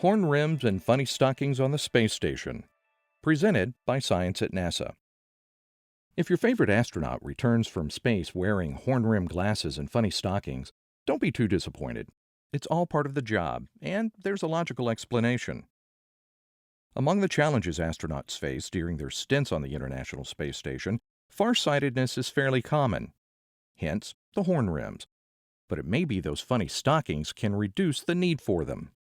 Horn Rims and Funny Stockings on the Space Station, presented by Science at NASA. If your favorite astronaut returns from space wearing horn-rimmed glasses and funny stockings, don't be too disappointed. It's all part of the job, and there's a logical explanation. Among the challenges astronauts face during their stints on the International Space Station, farsightedness is fairly common. Hence, the horn rims. But it may be those funny stockings can reduce the need for them.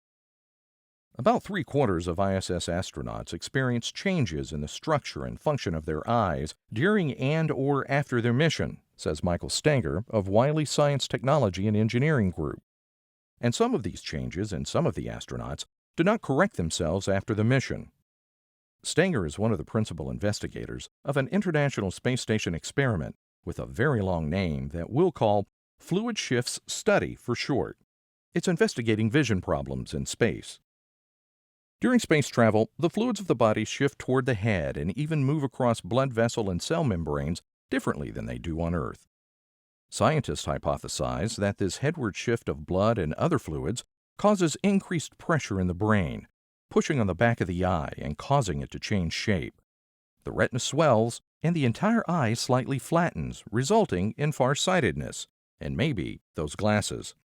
About 3/4 of ISS astronauts experience changes in the structure and function of their eyes during and/or after their mission, says Michael Stenger of Wiley Science Technology and Engineering Group. And some of these changes in some of the astronauts do not correct themselves after the mission. Stenger is one of the principal investigators of an International Space Station experiment with a very long name that we'll call Fluid Shifts Study for short. It's investigating vision problems in space. During space travel, the fluids of the body shift toward the head and even move across blood vessel and cell membranes differently than they do on Earth. Scientists hypothesize that this headward shift of blood and other fluids causes increased pressure in the brain, pushing on the back of the eye and causing it to change shape. The retina swells and the entire eye slightly flattens, resulting in farsightedness, and maybe those glasses.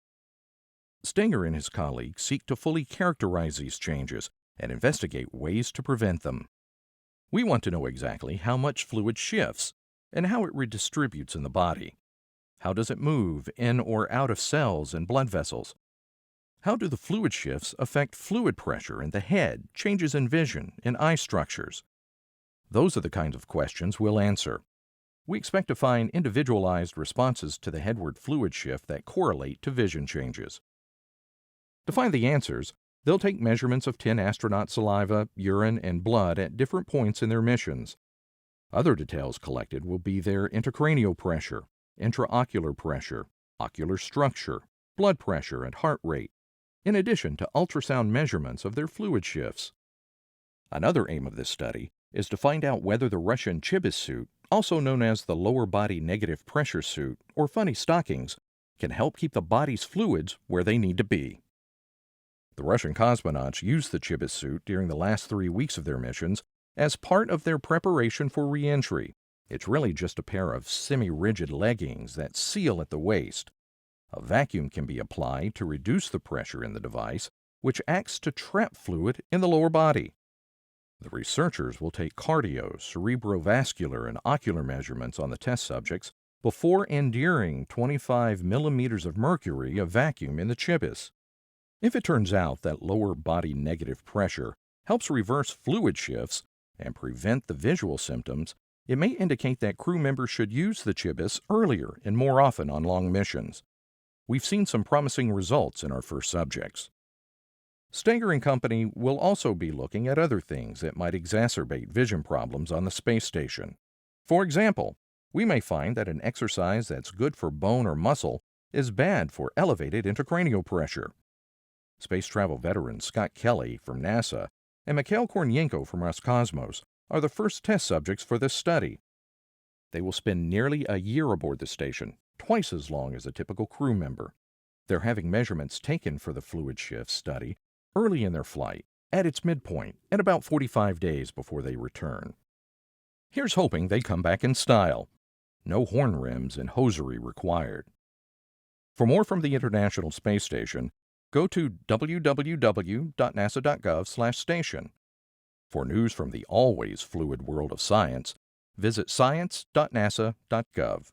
Stenger and his colleagues seek to fully characterize these changes and investigate ways to prevent them. We want to know exactly how much fluid shifts and how it redistributes in the body. How does it move in or out of cells and blood vessels? How do the fluid shifts affect fluid pressure in the head, changes in vision, and eye structures? Those are the kinds of questions we'll answer. We expect to find individualized responses to the headward fluid shift that correlate to vision changes. To find the answers, they'll take measurements of 10 astronaut saliva, urine, and blood at different points in their missions. Other details collected will be their intracranial pressure, intraocular pressure, ocular structure, blood pressure, and heart rate, in addition to ultrasound measurements of their fluid shifts. Another aim of this study is to find out whether the Russian Chibis suit, also known as the lower body negative pressure suit or funny stockings, can help keep the body's fluids where they need to be. The Russian cosmonauts used the Chibis suit during the last 3 weeks of their missions as part of their preparation for re-entry. It's really just a pair of semi-rigid leggings that seal at the waist. A vacuum can be applied to reduce the pressure in the device, which acts to trap fluid in the lower body. The researchers will take cardio, cerebrovascular, and ocular measurements on the test subjects before enduring 25 millimeters of mercury of vacuum in the Chibis. If it turns out that lower body negative pressure helps reverse fluid shifts and prevent the visual symptoms, it may indicate that crew members should use the Chibis earlier and more often on long missions. We've seen some promising results in our first subjects. Stenger and company will also be looking at other things that might exacerbate vision problems on the space station. For example, we may find that an exercise that's good for bone or muscle is bad for elevated intracranial pressure. Space travel veterans Scott Kelly from NASA and Mikhail Kornienko from Roscosmos are the first test subjects for this study. They will spend nearly a year aboard the station, twice as long as a typical crew member. They're having measurements taken for the fluid shift study early in their flight, at its midpoint, and about 45 days before they return. Here's hoping they come back in style. No horn rims and hosiery required. For more from the International Space Station, go to www.nasa.gov/station. For news from the always fluid world of science, visit science.nasa.gov.